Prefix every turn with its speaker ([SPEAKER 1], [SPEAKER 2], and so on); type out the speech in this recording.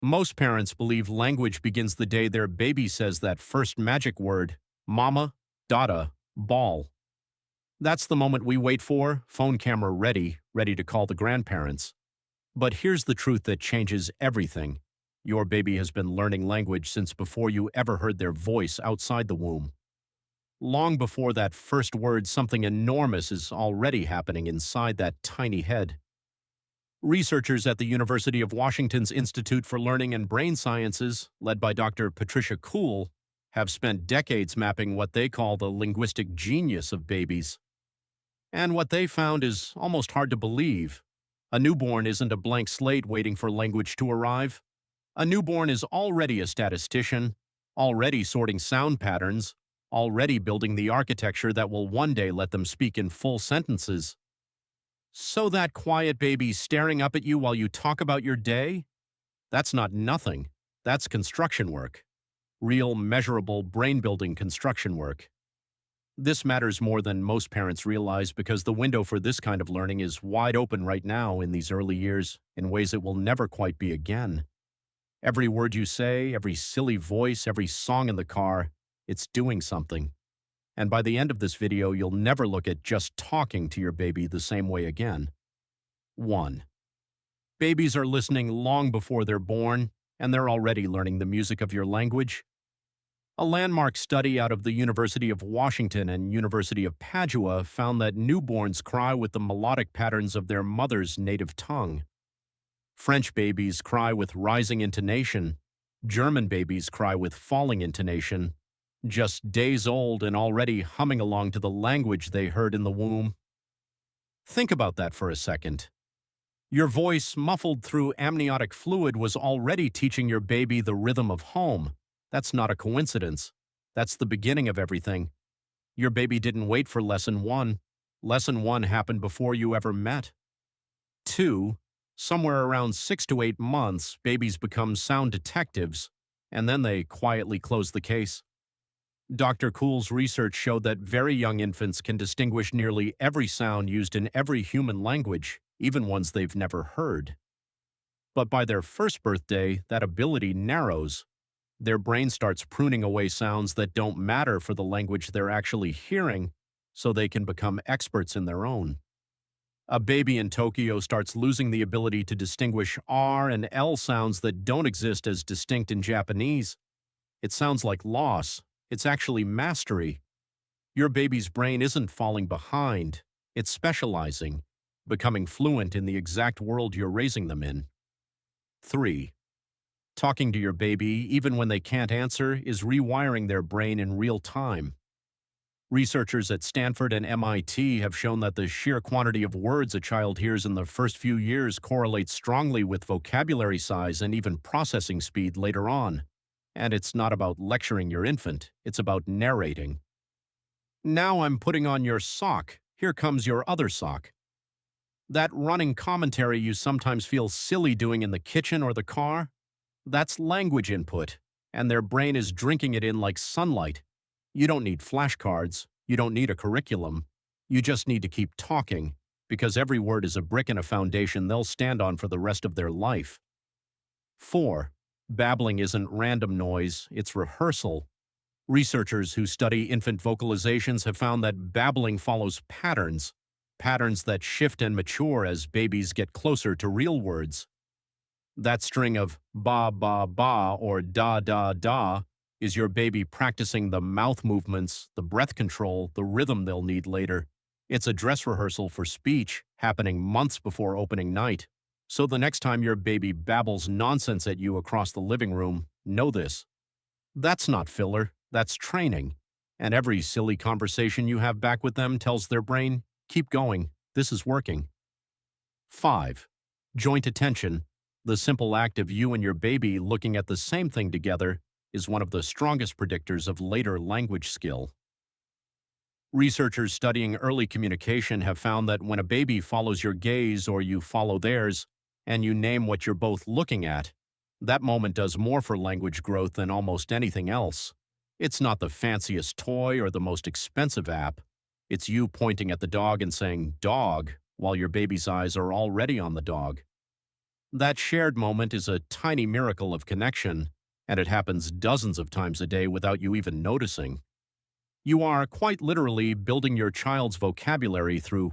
[SPEAKER 1] Most parents believe language begins the day their baby says that first magic word, mama, dada, ball. That's the moment we wait for, phone camera ready, ready to call the grandparents. But here's the truth that changes everything. Your baby has been learning language since before you ever heard their voice outside the womb. Long before that first word, something enormous is already happening inside that tiny head. Researchers at the University of Washington's Institute for Learning and Brain Sciences, led by Dr. Patricia Kuhl, have spent decades mapping what they call the linguistic genius of babies. And what they found is almost hard to believe. A newborn isn't a blank slate waiting for language to arrive. A newborn is already a statistician, already sorting sound patterns, already building the architecture that will one day let them speak in full sentences. So that quiet baby staring up at you while you talk about your day? That's not nothing. That's construction work. Real, measurable, brain-building construction work. This matters more than most parents realize because the window for this kind of learning is wide open right now in these early years in ways it will never quite be again. Every word you say, every silly voice, every song in the car, it's doing something. And by the end of this video, you'll never look at just talking to your baby the same way again. 1. Babies are listening long before they're born, and they're already learning the music of your language. A landmark study out of the University of Washington and University of Padua found that newborns cry with the melodic patterns of their mother's native tongue. French babies cry with rising intonation. German babies cry with falling intonation. Just days old and already humming along to the language they heard in the womb. Think about that for a second. Your voice, muffled through amniotic fluid, was already teaching your baby the rhythm of home. That's not a coincidence. That's the beginning of everything. Your baby didn't wait for lesson 1. Lesson 1 happened before you ever met. 2. Somewhere around 6 to 8 months, babies become sound detectives, and then they quietly close the case. Dr. Kuhl's research showed that very young infants can distinguish nearly every sound used in every human language, even ones they've never heard. But by their first birthday, that ability narrows. Their brain starts pruning away sounds that don't matter for the language they're actually hearing, so they can become experts in their own. A baby in Tokyo starts losing the ability to distinguish R and L sounds that don't exist as distinct in Japanese. It sounds like loss. It's actually mastery. Your baby's brain isn't falling behind. It's specializing, becoming fluent in the exact world you're raising them in. 3. Talking to your baby, even when they can't answer, is rewiring their brain in real time. Researchers at Stanford and MIT have shown that the sheer quantity of words a child hears in the first few years correlates strongly with vocabulary size and even processing speed later on. And it's not about lecturing your infant, it's about narrating. Now I'm putting on your sock. Here comes your other sock. That running commentary you sometimes feel silly doing in the kitchen or the car? That's language input, and their brain is drinking it in like sunlight. You don't need flashcards. You don't need a curriculum. You just need to keep talking, because every word is a brick in a foundation they'll stand on for the rest of their life. 4. Babbling isn't random noise, it's rehearsal. Researchers who study infant vocalizations have found that babbling follows patterns, patterns that shift and mature as babies get closer to real words. That string of ba ba ba or da da da is your baby practicing the mouth movements, the breath control, the rhythm they'll need later. It's a dress rehearsal for speech happening months before opening night. So the next time your baby babbles nonsense at you across the living room, know this. That's not filler, that's training. And every silly conversation you have back with them tells their brain, keep going, this is working. 5. Joint attention, the simple act of you and your baby looking at the same thing together, is one of the strongest predictors of later language skill. Researchers studying early communication have found that when a baby follows your gaze or you follow theirs, and you name what you're both looking at, that moment does more for language growth than almost anything else. It's not the fanciest toy or the most expensive app. It's you pointing at the dog and saying, dog, while your baby's eyes are already on the dog. That shared moment is a tiny miracle of connection, and it happens dozens of times a day without you even noticing. You are quite literally building your child's vocabulary through